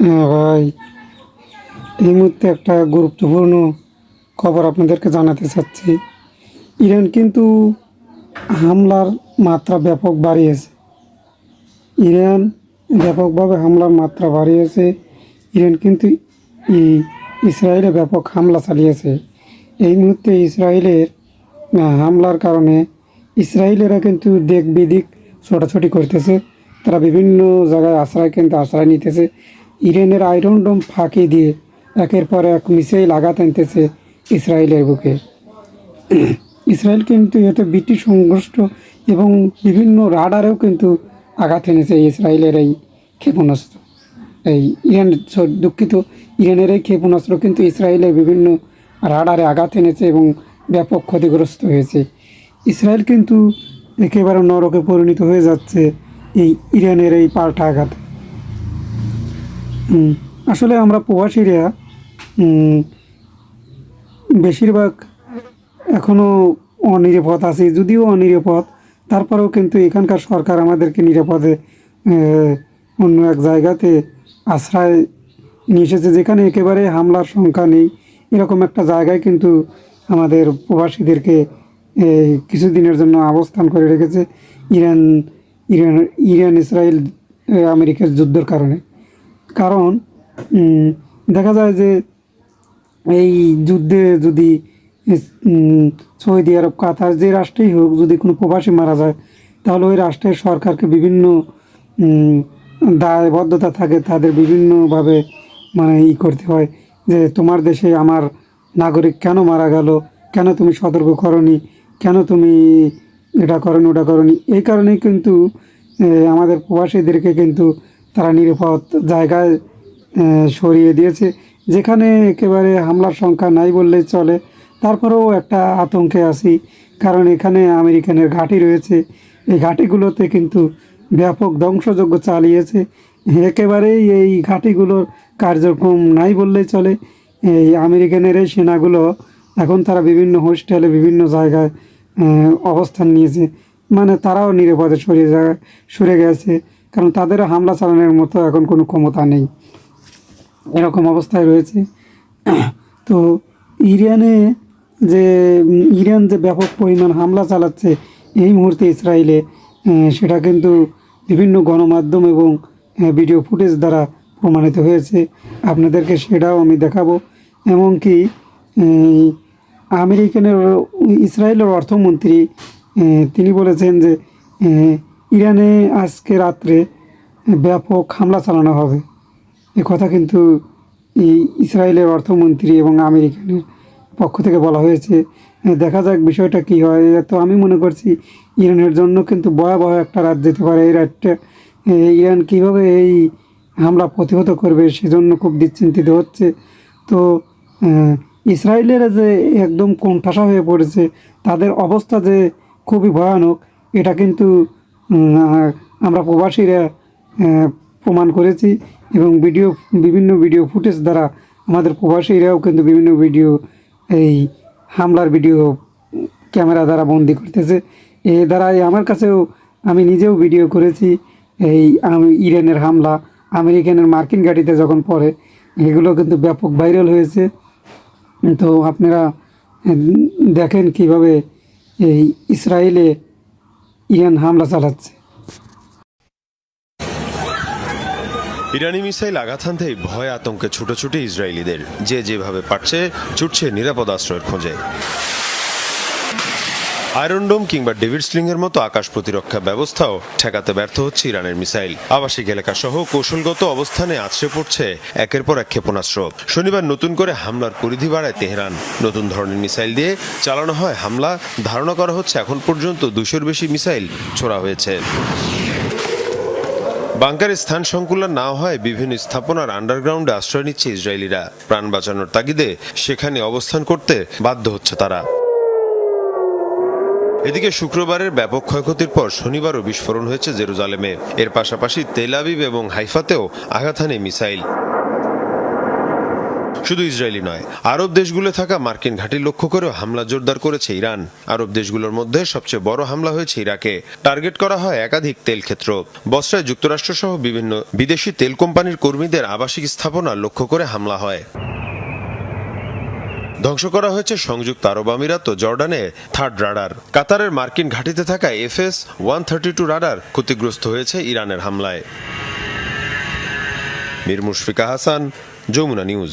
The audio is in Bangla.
হ্যাঁ ভাই, এই মুহূর্তে একটা গুরুত্বপূর্ণ খবর আপনাদেরকে জানাতে চাচ্ছি। ইরান কিন্তু হামলার মাত্রা ব্যাপক বাড়িয়েছে। ইরান ব্যাপকভাবে হামলার মাত্রা বাড়িয়েছে। ইরান কিন্তু ইসরায়েলে ব্যাপক হামলা চালিয়েছে। এই মুহূর্তে ইসরায়েলের হামলার কারণে ইসরায়েলেরা কিন্তু দিক বিদিক ছোটাছুটি করতেছে। তারা বিভিন্ন জায়গায় আশ্রয় নিতেছে। ইরানের আয়রন ডোম ফাঁকি দিয়ে একের পর এক মিসাইল আঘাত আনতেছে ইসরায়েলের বুকে। ইসরায়েল কিন্তু এতে ব্রিটিশ সংঘর্ষ এবং বিভিন্ন রাডারেও কিন্তু আঘাত এনেছে ইসরায়েলের এই ক্ষেপণাস্ত্র। এই ইরান দুঃখিত, ইরানের এই ক্ষেপণাস্ত্র কিন্তু ইসরায়েলের বিভিন্ন রাডারে আঘাত এনেছে এবং ব্যাপক ক্ষতিগ্রস্ত হয়েছে। ইসরায়েল কিন্তু একেবারে নরকে পরিণত হয়ে যাচ্ছে এই ইরানের এই পাল্টা আঘাতে। আসলে আমরা প্রবাসীরা বেশিরভাগ এখনও অনিরাপদ আছি। যদিও অনিরাপদ, তারপরেও কিন্তু এখানকার সরকার আমাদেরকে নিরাপদে অন্য এক জায়গাতে আশ্রয় নিয়ে এসেছে, যেখানে একেবারে হামলার সংখ্যা নেই। এরকম একটা জায়গায় কিন্তু আমাদের প্রবাসীদেরকে কিছুদিনের জন্য অবস্থান করে রেখেছে ইরান ইরান ইরান ইসরায়েল আমেরিকার যুদ্ধের কারণে। কারণ দেখা যায় যে এই যুদ্ধে যদি সৌদি আরব, কাতার, যে রাষ্ট্রেই হোক, যদি কোনো প্রবাসী মারা যায়, তাহলে ওই রাষ্ট্রের সরকারকে বিভিন্ন দায়বদ্ধতা থাকে, তাদের বিভিন্নভাবে মানে করতে হয় যে তোমার দেশে আমার নাগরিক কেন মারা গেল, কেন তুমি সতর্ক করনি, কেন তুমি এটা করনি ওটা করনি। এই কারণেই কিন্তু আমাদের প্রবাসীদেরকে কিন্তু তারা নিরাপদ জায়গায় সরিয়ে দিয়েছে, যেখানে একেবারে হামলার সংখ্যা নাই বললেই চলে। তারপরেও একটা আতঙ্কে আছি, কারণ এখানে আমেরিকানের ঘাঁটি রয়েছে। এই ঘাঁটিগুলোতে কিন্তু ব্যাপক ধ্বংসযজ্ঞ চালিয়েছে। একেবারেই এই ঘাঁটিগুলোর কার্যক্রম নাই বললেই চলে। এই আমেরিকানের এই সেনাগুলো এখন তারা বিভিন্ন হোস্টেলে, বিভিন্ন জায়গায় অবস্থান নিয়েছে। মানে তারাও নিরাপদে সরে গেছে, কারণ তাদের হামলা চালানোর মতো এখন কোনো ক্ষমতা নেই। এরকম অবস্থায় রয়েছে। তো ইরানে যে ইরান যে ব্যাপক পরিমাণ হামলা চালাচ্ছে এই মুহূর্তে ইসরায়েলে, সেটা কিন্তু বিভিন্ন গণমাধ্যম এবং ভিডিও ফুটেজ দ্বারা প্রমাণিত হয়েছে। আপনাদেরকে সেটাও আমি দেখাবো। এমনকি আমেরিকানের ইসরায়েলের অর্থমন্ত্রী তিনি বলেছেন যে ইরানে আজকে রাত্রে ব্যাপক হামলা চালানো হবে। এ কথা কিন্তু ইসরায়েলের অর্থমন্ত্রী এবং আমেরিকানের পক্ষ থেকে বলা হয়েছে। দেখা যাক বিষয়টা কী হয়। তো আমি মনে করছি ইরানের জন্য কিন্তু ভয়াবহ একটা রাত যেতে পারে। এই রাতটা ইরান কীভাবে এই হামলা প্রতিহত করবে সেজন্য খুব দুশ্চিন্তিত হচ্ছে। তো ইসরায়েলের যে একদম কোণঠাসা হয়ে পড়েছে, তাদের অবস্থা যে খুবই ভয়ানক, এটা কিন্তু আমরা প্রবাসীরা প্রমাণ করেছি এবং বিভিন্ন ভিডিও ফুটেজ দ্বারা আমাদের প্রবাসীরাও কিন্তু বিভিন্ন ভিডিও, এই হামলার ভিডিও ক্যামেরা দ্বারা বন্দি করতেছে। এ দ্বারাই আমার কাছেও, আমি নিজেও ভিডিও করেছি এই ইরানের হামলা আমেরিকানের মার্কিন ঘাঁটিতে যখন পড়ে, এগুলো কিন্তু ব্যাপক ভাইরাল হয়েছে। তো আপনারা দেখেন কিভাবে এই ইসরায়েলে ইরান হামলা চালাচ্ছে। ইরানি মিসাইল আঘাত হানতেই ভয় আতঙ্কে ছুটোছুটি ইসরায়েলিদের। যে যেভাবে পারছে ছুটছে নিরাপদ আশ্রয়ের খোঁজে। আয়রন ডোম কিংবা ডেভিড স্লিংয়ের মতো আকাশ প্রতিরক্ষা ব্যবস্থাও ঠেকাতে ব্যর্থ হচ্ছে ইরানের মিসাইল। আবাসিক এলাকা সহ কৌশলগত অবস্থানে আছড়ে পড়ছে একের পর এক ক্ষেপণাস্ত্র। শনিবার নতুন করে হামলার পরিধি বাড়ায় তেহরান। নতুন ধরনের মিসাইল দিয়ে চালানো হয় হামলা। ধারণা করা হচ্ছে এখন পর্যন্ত 200-র বেশি মিসাইল ছোড়া হয়েছে। বাংকারে স্থান সংকুলন না হয় বিভিন্ন স্থাপনার আন্ডারগ্রাউন্ডে আশ্রয় নিচ্ছে ইসরায়েলিরা। প্রাণ বাঁচানোর তাগিদে সেখানে অবস্থান করতে বাধ্য হচ্ছে তারা। এদিকে শুক্রবারের ব্যাপক ক্ষয়ক্ষতির পর শনিবারও বিস্ফোরণ হয়েছে জেরুজালেমে। এর পাশাপাশি তেল আবিব এবং হাইফাতেও আঘাত হানে মিসাইল। শুধু ইসরায়েলি নয়, আরব দেশগুলো থাকা মার্কিন ঘাঁটি লক্ষ্য করেও হামলা জোরদার করেছে ইরান। আরব দেশগুলোর মধ্যে সবচেয়ে বড় হামলা হয়েছে ইরাকে। টার্গেট করা হয় একাধিক তেল ক্ষেত্র। বসরায় যুক্তরাষ্ট্র সহ বিভিন্ন বিদেশি তেল কোম্পানির কর্মীদের আবাসিক স্থাপনা লক্ষ্য করে হামলা হয়। ধ্বংস করা হয়েছে সংযুক্ত আরব আমিরাত ও জর্ডানে থার্ড রাডার। কাতারের মার্কিন ঘাঁটিতে থাকা FS-132 রাডার ক্ষতিগ্রস্ত হয়েছে ইরানের হামলায়। মীর মুশফিকা হাসান, যমুনা নিউজ।